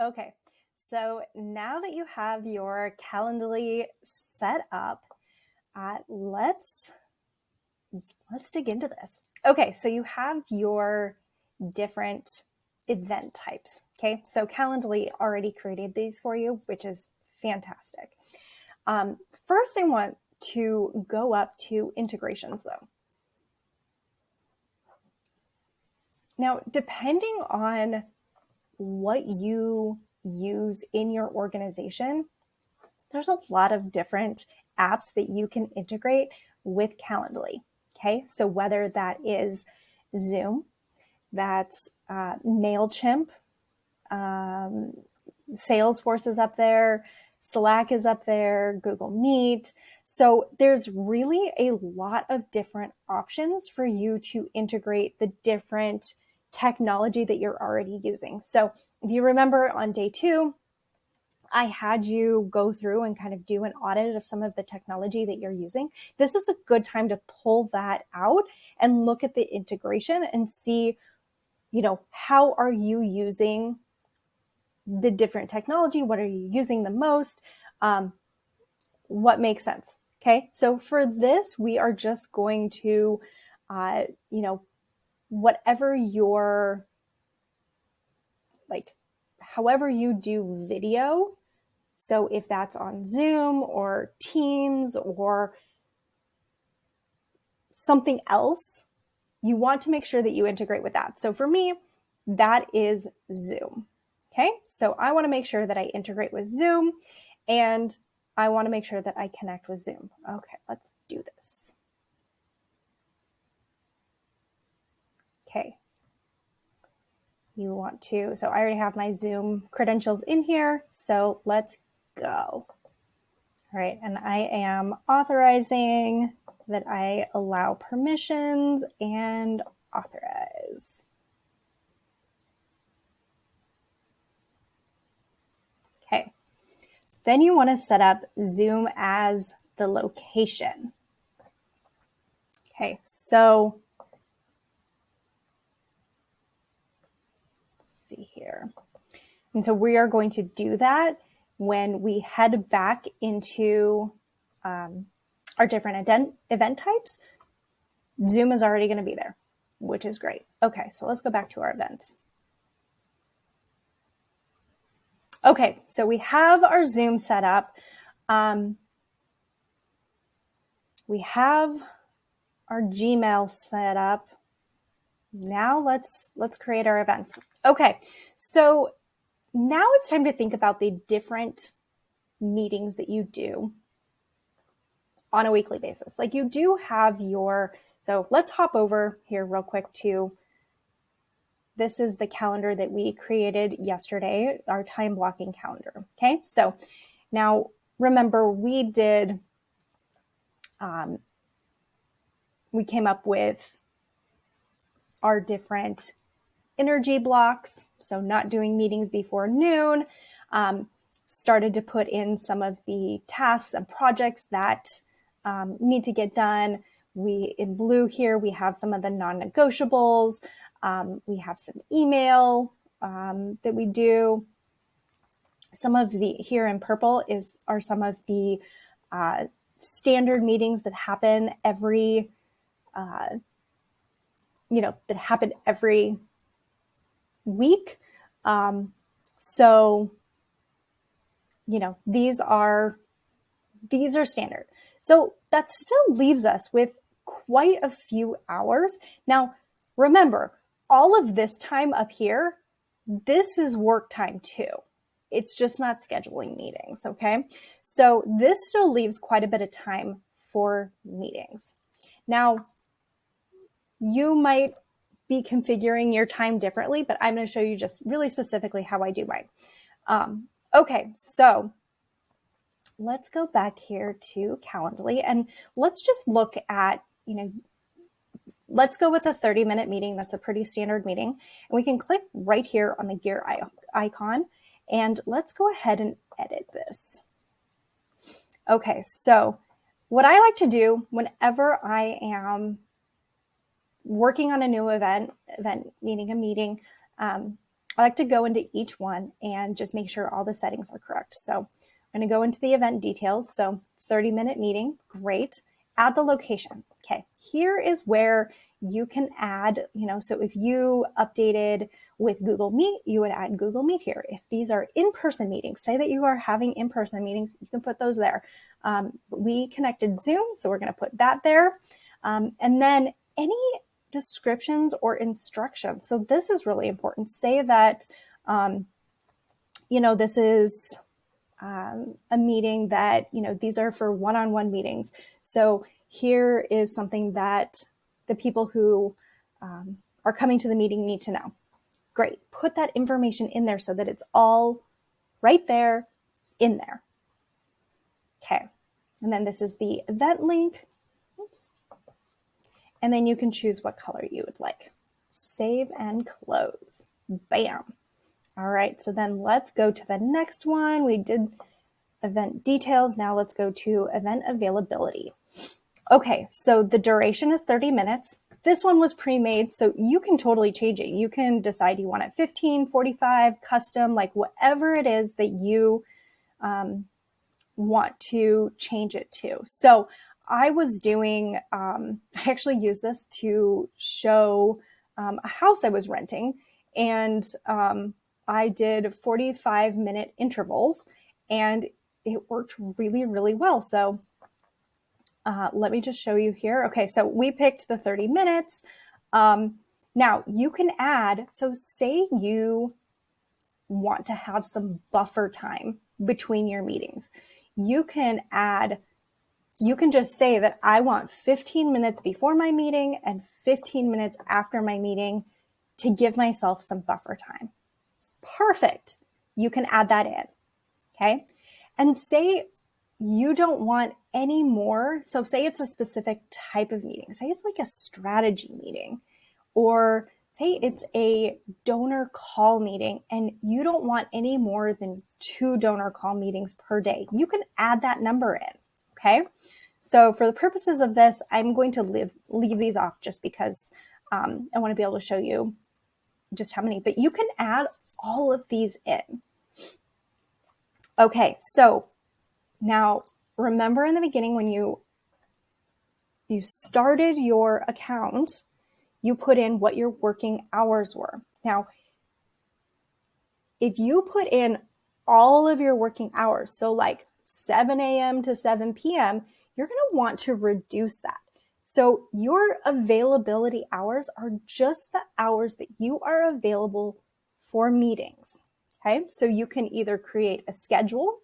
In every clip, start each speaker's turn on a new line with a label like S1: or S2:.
S1: Okay, so now that you have your Calendly set up, let's dig into this. Okay, so you have your different event types. Okay, so Calendly already created these for you, which is fantastic. First, I want to go up to integrations though. Now, depending on what you use in your organization, there's a lot of different apps that you can integrate with Calendly. Okay, so whether that is Zoom, that's MailChimp, Salesforce is up there, Slack is up there, Google Meet. So there's really a lot of different options for you to integrate the different technology that you're already using. So if you remember on day 2, I had you go through and kind of do an audit of some of the technology that you're using. This is a good time to pull that out and look at the integration and see, how are you using the different technology? What are you using the most? What makes sense? Okay. So for this, we are just going to, whatever your, however you do video. So if that's on Zoom or Teams or something else, you want to make sure that you integrate with that. So for me, that is Zoom. Okay, so I want to make sure that I integrate with Zoom and I want to make sure that I connect with Zoom. Okay, let's do this. Okay. You want to, so I already have my Zoom credentials in here, so let's go. All right, and I am authorizing that I allow permissions and authorize. Okay, then you want to set up Zoom as the location. Okay, so let's see here. And so we are going to do that when we head back into our different event types. Zoom is already going to be there, which is great. Okay, so let's go back to our events. Okay, so we have our Zoom set up. We have our Gmail set up. Now let's create our events. Okay, so now it's time to think about the different meetings that you do on a weekly basis. Like you do have so let's hop over here real quick to, this is the calendar that we created yesterday, our time blocking calendar. Okay, so now remember we did, we came up with our different energy blocks. So not doing meetings before noon, started to put in some of the tasks and projects that need to get done. In blue here, we have some of the non-negotiables. We have some email that we do. Some of the, here in purple are some of the standard meetings that happen every, that happen every week. So, these are standard. So that still leaves us with quite a few hours. Now, remember, all of this time up here, this is work time too. It's just not scheduling meetings, okay? So this still leaves quite a bit of time for meetings. Now, you might be configuring your time differently, but I'm going to show you just really specifically how I do mine. Okay, so let's go back here to Calendly and let's just look at, let's go with a 30-minute meeting. That's a pretty standard meeting. And we can click right here on the gear icon and let's go ahead and edit this. Okay, so what I like to do whenever I am working on a new event, needing a meeting, I like to go into each one and just make sure all the settings are correct. So I'm going to go into the event details. So 30-minute meeting, great. Add the location. Okay, here is where you can add, so if you updated with Google Meet, you would add Google Meet here. If these are in-person meetings, say that you are having in-person meetings, you can put those there. We connected Zoom, so we're going to put that there. And then any descriptions or instructions. So this is really important. Say that, this is a meeting that, these are for one-on-one meetings. So here is something that the people who are coming to the meeting need to know. Great. Put that information in there so that it's all right there in there. Okay. And then this is the event link. Oops. And then you can choose what color you would like. Save and close. Bam. All right. So then let's go to the next one. We did event details. Now let's go to event availability. Okay. So the duration is 30 minutes. This one was pre-made, so you can totally change it. You can decide you want it 15, 45, custom, like whatever it is that you want to change it to. So I was doing, I actually used this to show a house I was renting, and I did 45-minute intervals, and it worked really, really well. So let me just show you here. Okay, so we picked the 30 minutes. Now you can add, so say you want to have some buffer time between your meetings. You can just say that I want 15 minutes before my meeting and 15 minutes after my meeting to give myself some buffer time. Perfect. You can add that in. Okay. And say you don't want any more. So say it's a specific type of meeting. Say it's like a strategy meeting, or say it's a donor call meeting and you don't want any more than 2 donor call meetings per day. You can add that number in. Okay. So for the purposes of this, I'm going to leave these off just because I want to be able to show you just how many, but you can add all of these in. Okay. So now, remember in the beginning when you started your account, you put in what your working hours were. Now, if you put in all of your working hours, so like 7 a.m. to 7 p.m., you're going to want to reduce that. So your availability hours are just the hours that you are available for meetings. Okay, so you can either create a schedule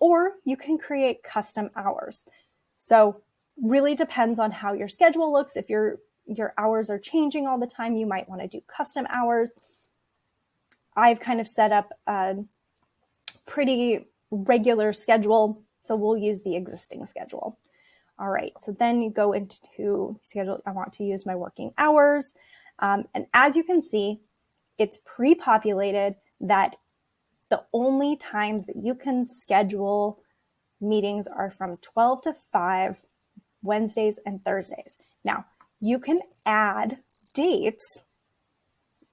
S1: or you can create custom hours. So really depends on how your schedule looks. If your hours are changing all the time, you might want to do custom hours. I've kind of set up a pretty regular schedule, so we'll use the existing schedule. All right, so then you go into schedule. I want to use my working hours. And as you can see, it's pre-populated that the only times that you can schedule meetings are from 12 to 5, Wednesdays and Thursdays. Now, you can add dates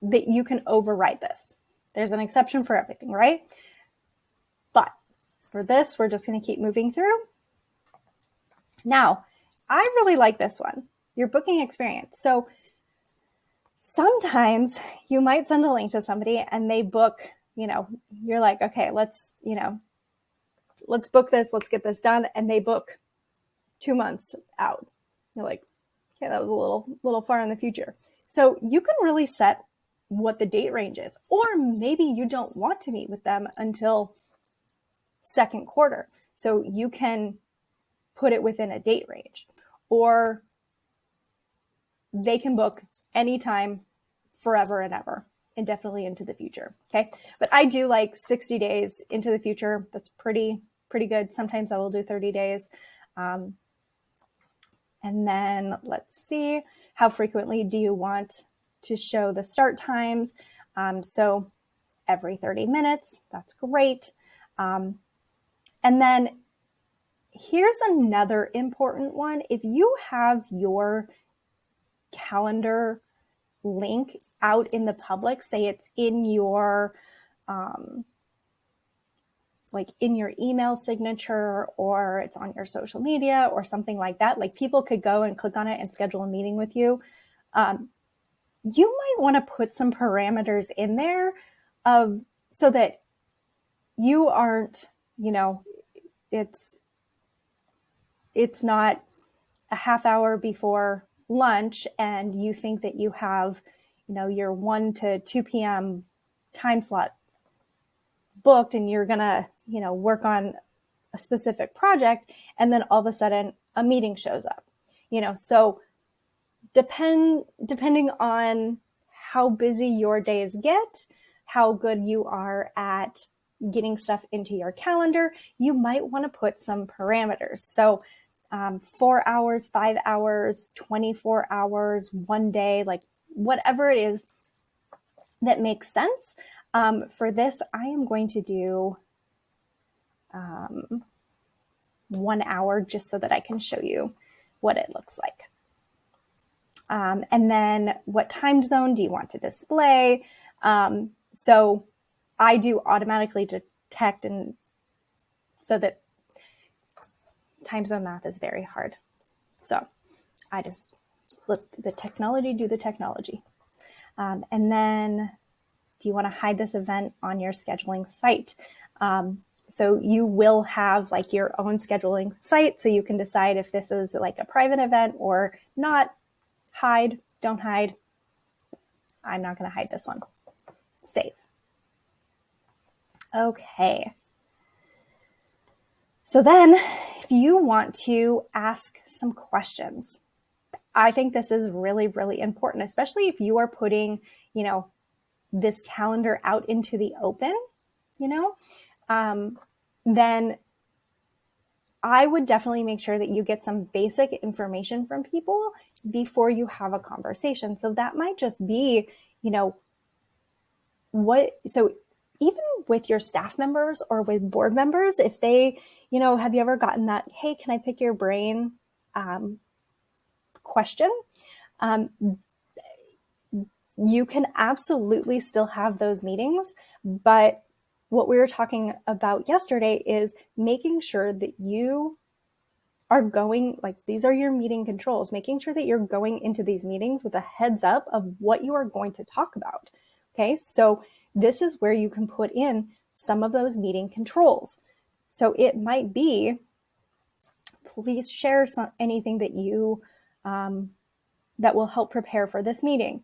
S1: that you can override this. There's an exception for everything, right? But for this, we're just going to keep moving through. Now, I really like this one, your booking experience. So sometimes you might send a link to somebody and they book, you're like, okay, let's book this, let's get this done. And they book 2 months out. You're like, okay, that was a little far in the future. So you can really set what the date range is, or maybe you don't want to meet with them until second quarter. So you can put it within a date range, or they can book anytime, forever and ever, indefinitely into the future. Okay. But I do like 60 days into the future. That's pretty good. Sometimes I will do 30 days. And then let's see, how frequently do you want to show the start times? So every 30 minutes, that's great. And then here's another important one. If you have your calendar link out in the public, say it's in your like in your email signature, or it's on your social media or something like that, like people could go and click on it and schedule a meeting with you. You might want to put some parameters in there so that you aren't, it's not a half hour before lunch and you think that you have, your 1 to 2 p.m. time slot booked and you're going to, work on a specific project, and then all of a sudden a meeting shows up. So depending on how busy your days get, how good you are at getting stuff into your calendar, you might want to put some parameters. So 4 hours, 5 hours, 24 hours, 1 day, like whatever it is that makes sense. For this, I am going to do 1 hour just so that I can show you what it looks like. And then what time zone do you want to display? So I do automatically detect, and so that time zone math is very hard. So I just let the technology do the technology. And then do you want to hide this event on your scheduling site? So you will have like your own scheduling site, so you can decide if this is like a private event or not. Hide, don't hide. I'm not going to hide this one. Save. Okay. So then if you want to ask some questions, I think this is really, really important, especially if you are putting, this calendar out into the open, then I would definitely make sure that you get some basic information from people before you have a conversation. So that might just be, so even with your staff members or with board members, if they, have you ever gotten that, hey, can I pick your brain question? You can absolutely still have those meetings, but what we were talking about yesterday is making sure that you are going, like these are your meeting controls, making sure that you're going into these meetings with a heads up of what you are going to talk about. Okay, so this is where you can put in some of those meeting controls. So it might be, please share anything that you, that will help prepare for this meeting.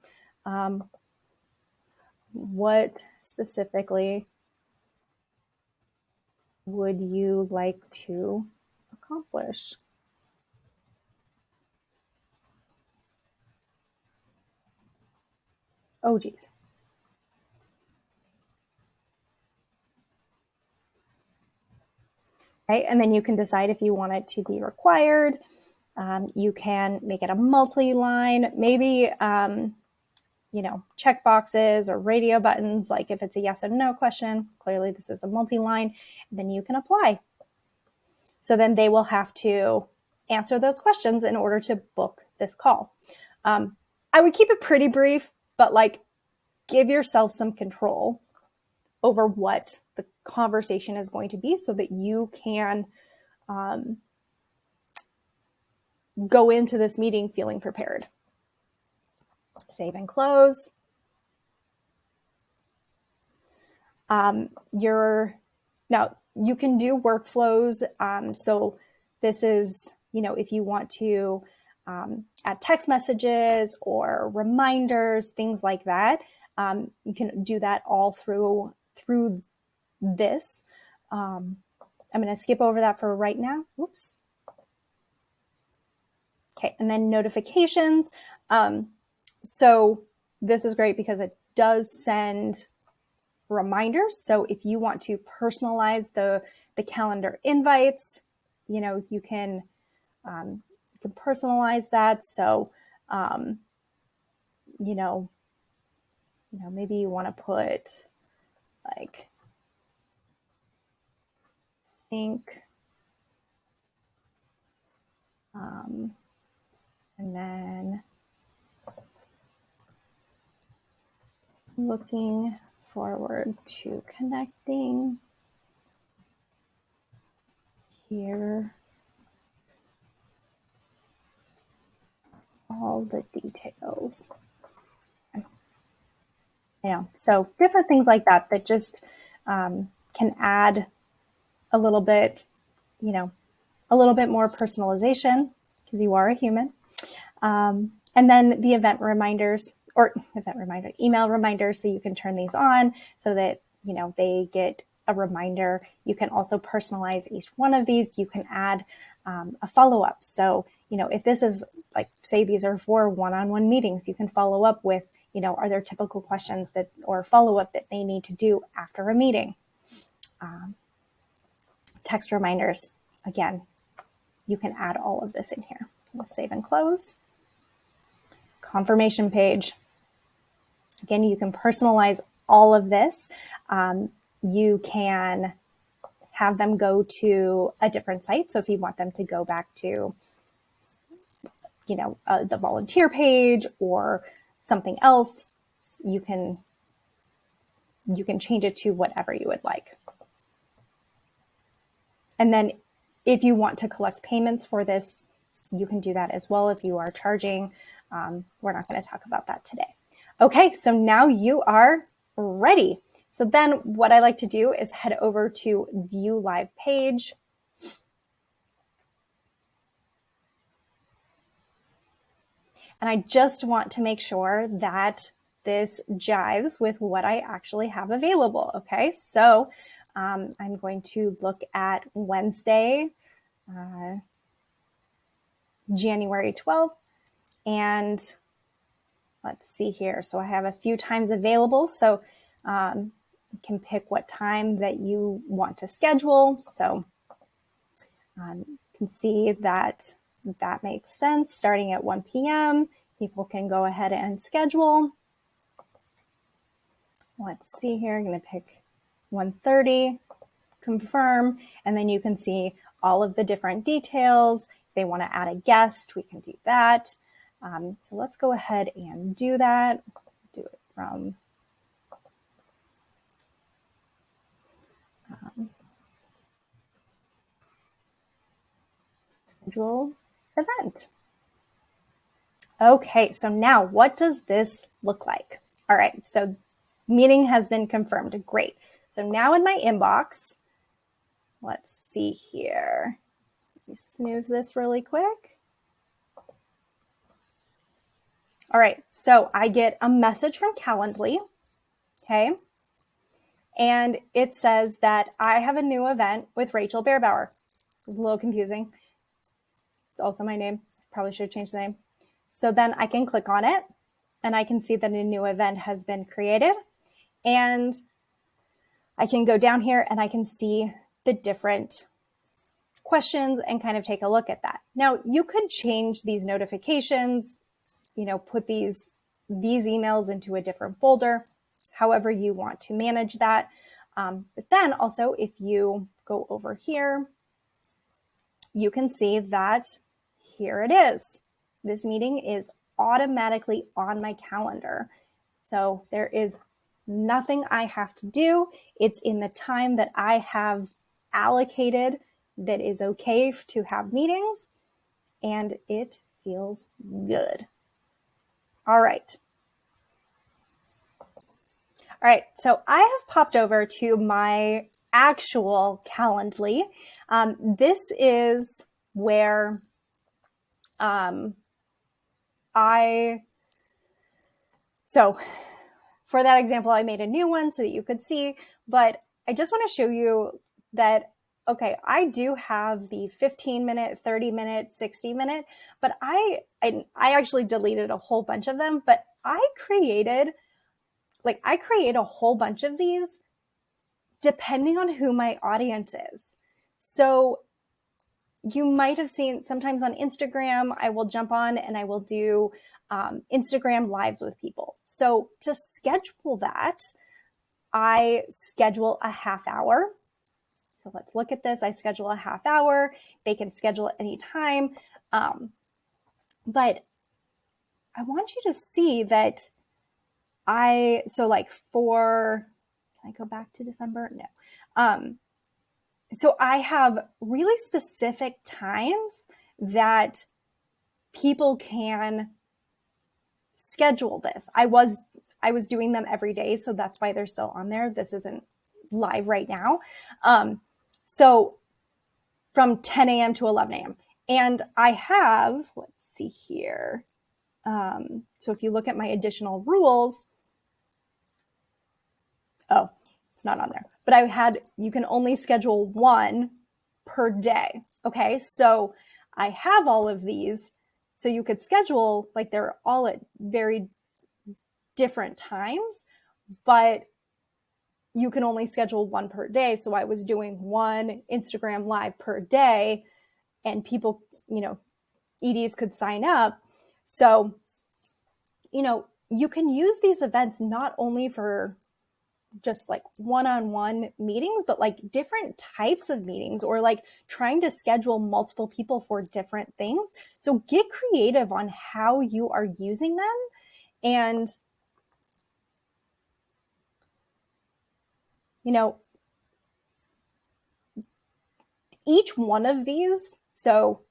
S1: What specifically would you like to accomplish? Oh, geez. Right, and then you can decide if you want it to be required. You can make it a multi-line, maybe, check boxes or radio buttons, like if it's a yes or no question, clearly this is a multi-line, then you can apply. So then they will have to answer those questions in order to book this call. I would keep it pretty brief, but like give yourself some control over what the conversation is going to be so that you can go into this meeting feeling prepared. Save and close. Now you can do workflows. So this is, if you want to add text messages or reminders, things like that, you can do that all through this. I'm going to skip over that for right now. Oops. Okay, and then notifications. So this is great because it does send reminders. So if you want to personalize the calendar invites, you can personalize that. So, maybe you want to put like sync, and then Looking forward to connecting. Here all the details. Yeah, so different things like that that just can add a little bit, a little bit more personalization because you are a human. And then the event reminders or email reminders. So you can turn these on so that, they get a reminder. You can also personalize each one of these. You can add a follow-up. So, if this is like, say these are for one-on-one meetings, you can follow up with, are there typical questions that or follow-up that they need to do after a meeting? Text reminders. Again, you can add all of this in here. Let's save and close. Confirmation page. Again, you can personalize all of this. You can have them go to a different site. So if you want them to go back to, the volunteer page or something else, you can change it to whatever you would like. And then if you want to collect payments for this, you can do that as well if you are charging. We're not going to talk about that today. Okay, so now you are ready. So then what I like to do is head over to View Live Page. And I just want to make sure that this jives with what I actually have available. Okay, so I'm going to look at Wednesday, January 12th, and let's see here. So I have a few times available. So you can pick what time that you want to schedule. So you can see that makes sense. Starting at 1 p.m., people can go ahead and schedule. Let's see here. I'm going to pick 1:30, confirm, and then you can see all of the different details. If they want to add a guest, we can do that. So let's go ahead and do that. Do it from schedule event. Okay, so now what does this look like? All right, so meeting has been confirmed. Great. So now in my inbox, let's see here. Let me snooze this really quick. All right, so I get a message from Calendly, okay? And it says that I have a new event with Rachel Beerbauer. It's a little confusing. It's also my name. Probably should have changed the name. So then I can click on it and I can see that a new event has been created. And I can go down here and I can see the different questions and kind of take a look at that. Now, you could change these notifications, put these emails into a different folder, however you want to manage that. But then also, if you go over here, you can see that here it is. This meeting is automatically on my calendar. So there is nothing I have to do. It's in the time that I have allocated that is okay to have meetings, and it feels good. All right. All right, so I have popped over to my actual Calendly. This is where so for that example, I made a new one so that you could see, but I just want to show you that, okay, I do have the 15-minute, 30-minute, 60-minute, but I actually deleted a whole bunch of them, but I create a whole bunch of these depending on who my audience is. So you might have seen sometimes on Instagram, I will jump on and I will do Instagram lives with people. So to schedule that, I schedule a half hour. So let's look at this. I schedule a half hour. They can schedule at any time. But I want you to see that So like can I go back to December? No. So I have really specific times that people can schedule this. I was doing them every day, so that's why they're still on there. This isn't live right now. So from 10 a.m. to 11 a.m. And I have, let's see here. So if you look at my additional rules, oh, it's not on there. But you can only schedule one per day. Okay, so I have all of these. So you could schedule, like they're all at very different times, but you can only schedule one per day. So I was doing one Instagram live per day, and people, EDs could sign up. So, you can use these events not only for just like one-on-one meetings, but like different types of meetings, or like trying to schedule multiple people for different things. So get creative on how you are using them. And, each one of these, so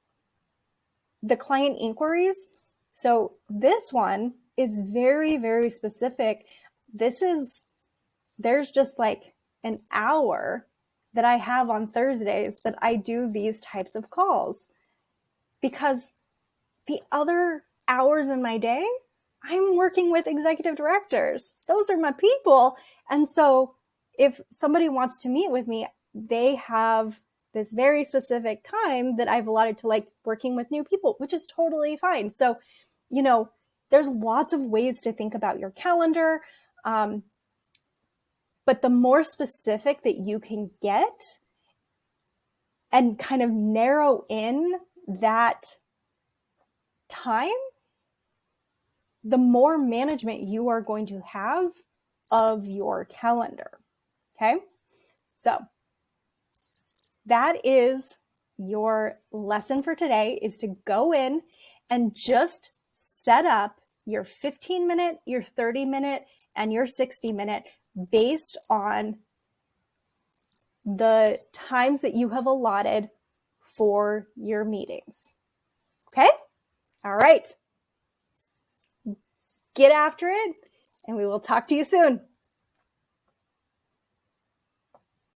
S1: the client inquiries, so this one is very, very specific. There's just like an hour that I have on Thursdays that I do these types of calls, because the other hours in my day, I'm working with executive directors. Those are my people. And so if somebody wants to meet with me, they have this very specific time that I've allotted to like working with new people, which is totally fine. So, there's lots of ways to think about your calendar. But the more specific that you can get and kind of narrow in that time, the more management you are going to have of your calendar. Okay. So that is your lesson for today, is to go in and just set up your 15-minute, your 30-minute, and your 60-minute based on the times that you have allotted for your meetings. Okay? All right. Get after it, and we will talk to you soon.